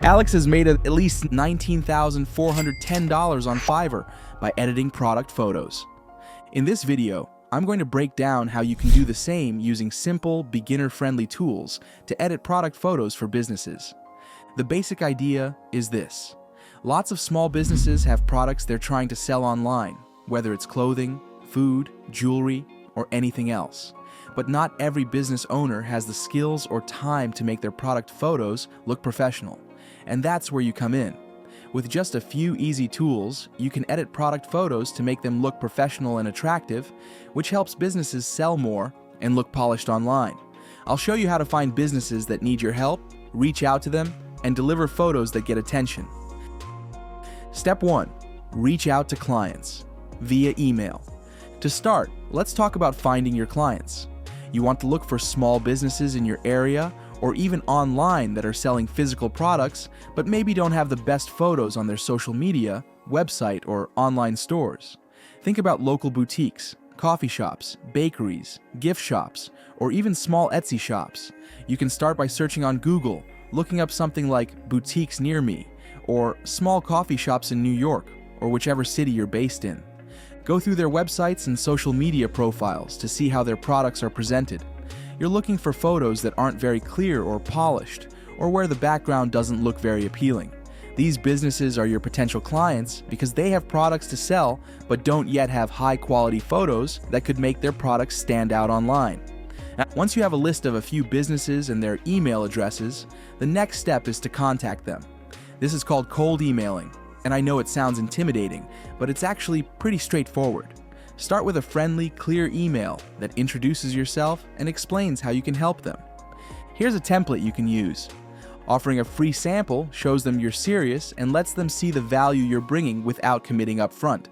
Alex has made at least $19,410 on Fiverr by editing product photos. In this video, I'm going to break down how you can do the same using simple, beginner-friendly tools to edit product photos for businesses. The basic idea is this. Lots of small businesses have products they're trying to sell online, whether it's clothing, food, jewelry, or anything else. But not every business owner has the skills or time to make their product photos look professional. And that's where you come in. With just a few easy tools, you can edit product photos to make them look professional and attractive, which helps businesses sell more and look polished online. I'll show you how to find businesses that need your help, reach out to them, and deliver photos that get attention. Step 1. Reach out to clients via email. To start, let's talk about finding your clients. You want to look for small businesses in your area or even online that are selling physical products but maybe don't have the best photos on their social media, website, or online stores. Think about local boutiques, coffee shops, bakeries, gift shops, or even small Etsy shops. You can start by searching on Google, looking up something like boutiques near me, or small coffee shops in New York, or whichever city you're based in. Go through their websites and social media profiles to see how their products are presented. You're looking for photos that aren't very clear or polished, or where the background doesn't look very appealing. These businesses are your potential clients because they have products to sell but don't yet have high-quality photos that could make their products stand out online. Now, once you have a list of a few businesses and their email addresses, the next step is to contact them. This is called cold emailing, and I know it sounds intimidating, but it's actually pretty straightforward. Start with a friendly, clear email that introduces yourself and explains how you can help them. Here's a template you can use. Offering a free sample shows them you're serious and lets them see the value you're bringing without committing up front.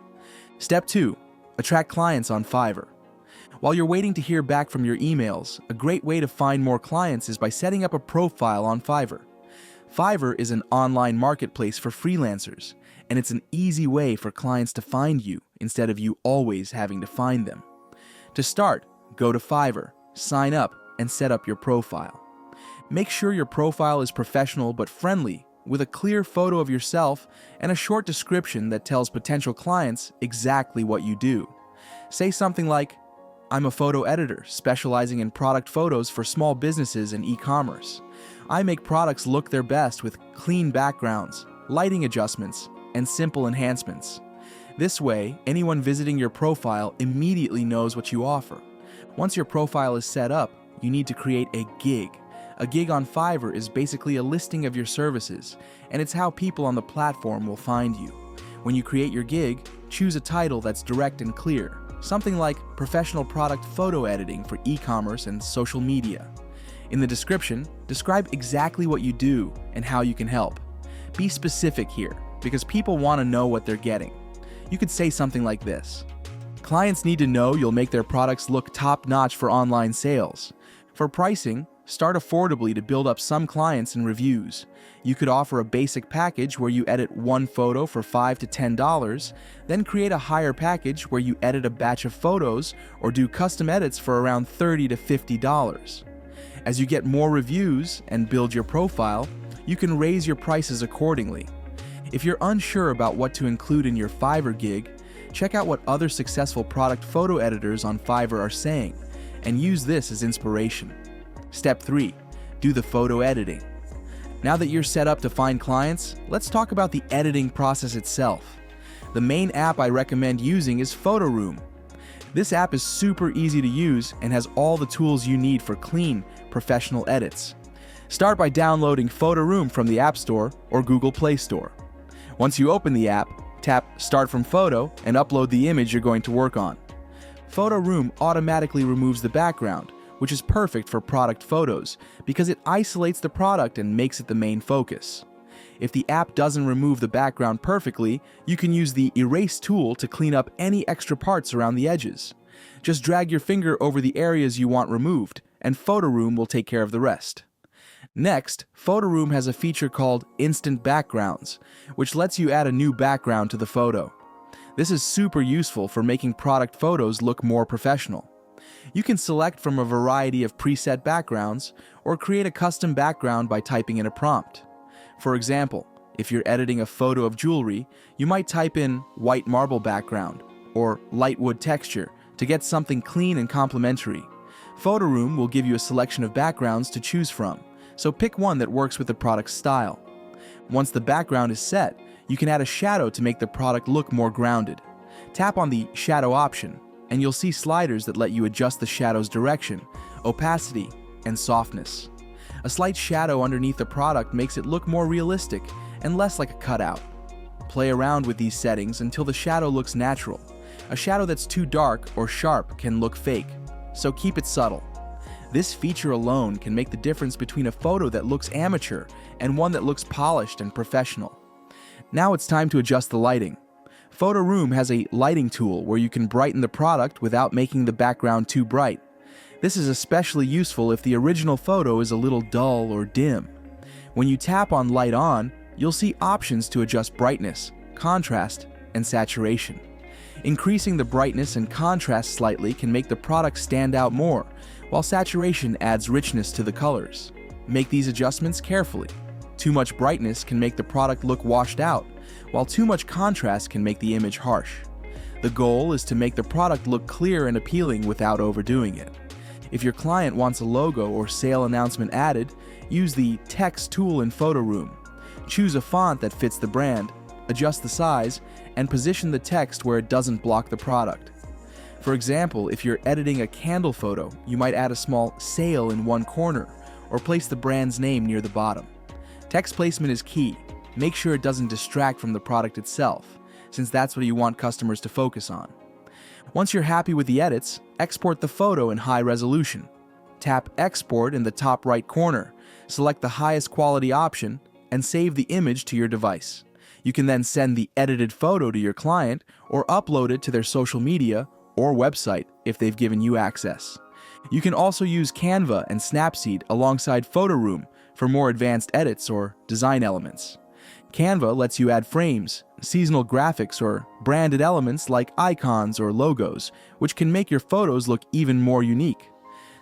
Step 2. Attract clients on Fiverr. While you're waiting to hear back from your emails, a great way to find more clients is by setting up a profile on Fiverr. Fiverr is an online marketplace for freelancers, and it's an easy way for clients to find you instead of you always having to find them. To start, go to Fiverr, sign up, and set up your profile. Make sure your profile is professional but friendly, with a clear photo of yourself and a short description that tells potential clients exactly what you do. Say something like, "I'm a photo editor specializing in product photos for small businesses and e-commerce. I make products look their best with clean backgrounds, lighting adjustments, and simple enhancements." This way, anyone visiting your profile immediately knows what you offer. Once your profile is set up, you need to create a gig. A gig on Fiverr is basically a listing of your services, and it's how people on the platform will find you. When you create your gig, choose a title that's direct and clear, something like Professional Product Photo Editing for e-commerce and social media. In the description, describe exactly what you do and how you can help. Be specific here, because people want to know what they're getting. You could say something like this. Clients need to know you'll make their products look top-notch for online sales. For pricing, start affordably to build up some clients and reviews. You could offer a basic package where you edit one photo for $5 to $10, then create a higher package where you edit a batch of photos or do custom edits for around $30 to $50. As you get more reviews and build your profile, you can raise your prices accordingly. If you're unsure about what to include in your Fiverr gig, check out what other successful product photo editors on Fiverr are saying, and use this as inspiration. Step 3. Do the photo editing. Now that you're set up to find clients, let's talk about the editing process itself. The main app I recommend using is Photoroom. This app is super easy to use and has all the tools you need for clean, professional edits. Start by downloading Photoroom from the App Store or Google Play Store. Once you open the app, tap Start from Photo and upload the image you're going to work on. Photoroom automatically removes the background, which is perfect for product photos because it isolates the product and makes it the main focus. If the app doesn't remove the background perfectly, you can use the Erase tool to clean up any extra parts around the edges. Just drag your finger over the areas you want removed, and Photoroom will take care of the rest. Next, Photoroom has a feature called Instant Backgrounds, which lets you add a new background to the photo. This is super useful for making product photos look more professional. You can select from a variety of preset backgrounds or create a custom background by typing in a prompt. For example, if you're editing a photo of jewelry, you might type in white marble background or light wood texture to get something clean and complementary. Photo Room will give you a selection of backgrounds to choose from, so pick one that works with the product's style. Once the background is set, you can add a shadow to make the product look more grounded. Tap on the shadow option, and you'll see sliders that let you adjust the shadow's direction, opacity, and softness. A slight shadow underneath the product makes it look more realistic and less like a cutout. Play around with these settings until the shadow looks natural. A shadow that's too dark or sharp can look fake, so keep it subtle. This feature alone can make the difference between a photo that looks amateur and one that looks polished and professional. Now it's time to adjust the lighting. Photo Room has a lighting tool where you can brighten the product without making the background too bright. This is especially useful if the original photo is a little dull or dim. When you tap on Light On, you'll see options to adjust brightness, contrast, and saturation. Increasing the brightness and contrast slightly can make the product stand out more, while saturation adds richness to the colors. Make these adjustments carefully. Too much brightness can make the product look washed out, while too much contrast can make the image harsh. The goal is to make the product look clear and appealing without overdoing it. If your client wants a logo or sale announcement added, use the Text tool in Photo Room. Choose a font that fits the brand, adjust the size, and position the text where it doesn't block the product. For example, if you're editing a candle photo, you might add a small sale in one corner or place the brand's name near the bottom. Text placement is key. Make sure it doesn't distract from the product itself, since that's what you want customers to focus on. Once you're happy with the edits, export the photo in high resolution. Tap Export in the top right corner, select the highest quality option, and save the image to your device. You can then send the edited photo to your client or upload it to their social media or website if they've given you access. You can also use Canva and Snapseed alongside Photo Room for more advanced edits or design elements. Canva lets you add frames, seasonal graphics, or branded elements like icons or logos, which can make your photos look even more unique.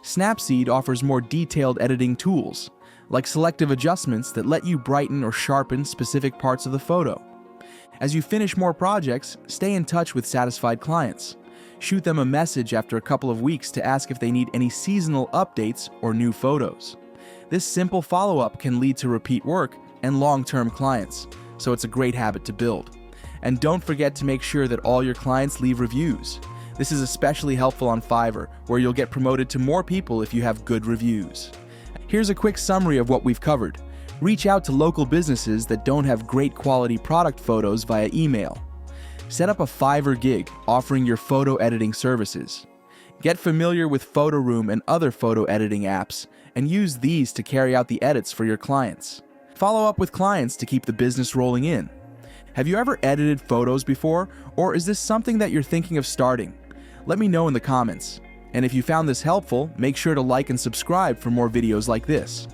Snapseed offers more detailed editing tools, like selective adjustments that let you brighten or sharpen specific parts of the photo. As you finish more projects, stay in touch with satisfied clients. Shoot them a message after a couple of weeks to ask if they need any seasonal updates or new photos. This simple follow-up can lead to repeat work and long-term clients, so it's a great habit to build. And don't forget to make sure that all your clients leave reviews. This is especially helpful on Fiverr, where you'll get promoted to more people if you have good reviews. Here's a quick summary of what we've covered. Reach out to local businesses that don't have great quality product photos via email. Set up a Fiverr gig offering your photo editing services. Get familiar with Photo Room and other photo editing apps, and use these to carry out the edits for your clients. Follow up with clients to keep the business rolling in. Have you ever edited photos before, or is this something that you're thinking of starting? Let me know in the comments. And if you found this helpful, make sure to like and subscribe for more videos like this.